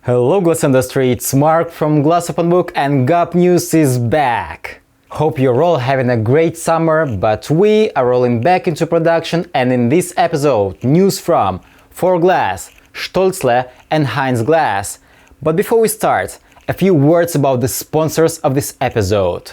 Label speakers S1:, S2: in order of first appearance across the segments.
S1: Hello glass industry, it's Mark from Glass Open Book and GAP News is back! Hope you're all having a great summer, but we are rolling back into production, and in this episode, news from Forglass, Stoelzle and Heinz-Glas. But before we start, a few words about the sponsors of this episode.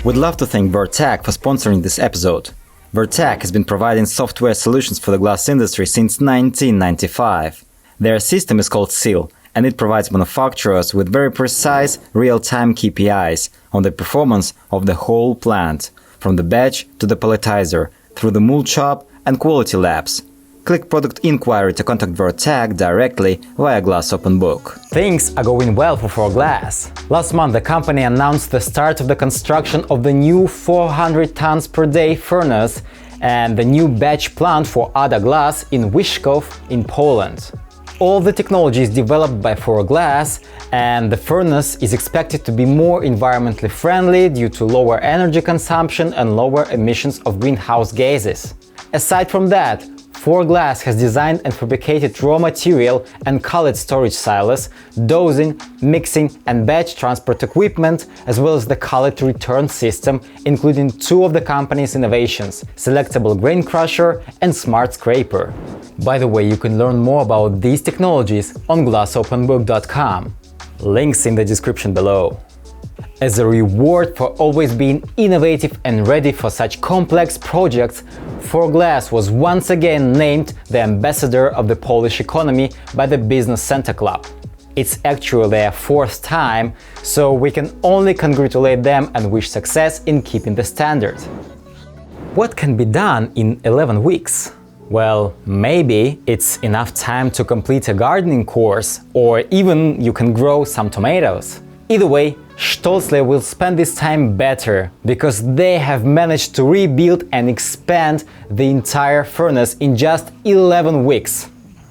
S1: We'd love to thank Vertec for sponsoring this episode. Vertec has been providing software solutions for the glass industry since 1995. Their system is called SEAL, and it provides manufacturers with very precise, real-time KPIs on the performance of the whole plant, from the batch to the palletizer, through the mold shop and quality labs. Click product inquiry to contact Vertec directly via Glass Open Book. Things are going well for Forglass. Last month the company announced the start of the construction of the new 400 tons per day furnace and the new batch plant for Ada Glass in Wyszków in Poland. All the technology is developed by Forglass, and the furnace is expected to be more environmentally friendly due to lower energy consumption and lower emissions of greenhouse gases. Aside from that, Forglass has designed and fabricated raw material and cullet storage silos, dosing, mixing and batch transport equipment, as well as the cullet return system, including two of the company's innovations, selectable grain crusher and smart scraper. By the way, you can learn more about these technologies on glassopenbook.com. Links in the description below. As a reward for always being innovative and ready for such complex projects, Forglass was once again named the ambassador of the Polish economy by the Business Center Club. It's actually their fourth time, so we can only congratulate them and wish success in keeping the standard. What can be done in 11 weeks? Well, maybe it's enough time to complete a gardening course, or even you can grow some tomatoes. Either way, Stoelzle will spend this time better, because they have managed to rebuild and expand the entire furnace in just 11 weeks.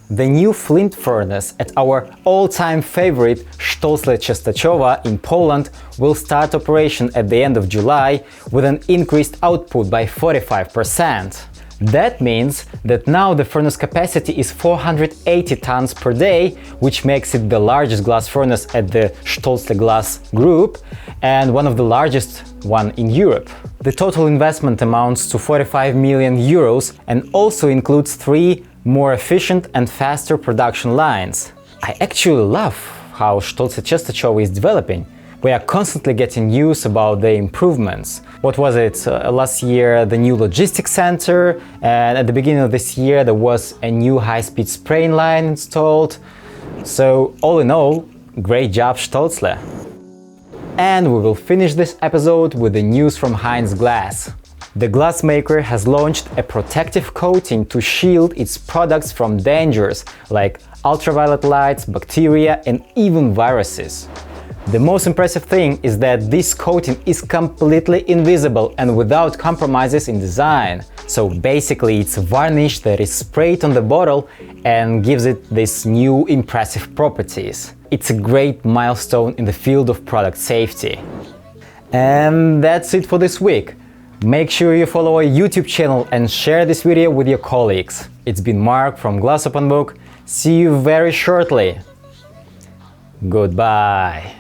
S1: The new flint furnace at our all-time favorite Stoelzle Czestochowa in Poland will start operation at the end of July with an increased output by 45%. That means that now the furnace capacity is 480 tons per day, which makes it the largest glass furnace at the Stoelzle Glass group and one of the largest one in Europe. The total investment amounts to 45 million euros and also includes 3 more efficient and faster production lines. I actually love how Stoelzle Czestochowa is developing. We are constantly getting news about the improvements. What was it? Last year the new logistics center, and at the beginning of this year there was a new high-speed spraying line installed. So all in all, great job Stoelzle. And we will finish this episode with the news from Heinz-Glas. The glass maker has launched a protective coating to shield its products from dangers like ultraviolet lights, bacteria and even viruses. The most impressive thing is that this coating is completely invisible and without compromises in design. So basically it's varnish that is sprayed on the bottle and gives it these new impressive properties. It's a great milestone in the field of product safety. And that's it for this week. Make sure you follow our YouTube channel and share this video with your colleagues. It's been Mark from Glass Open Book. See you very shortly. Goodbye.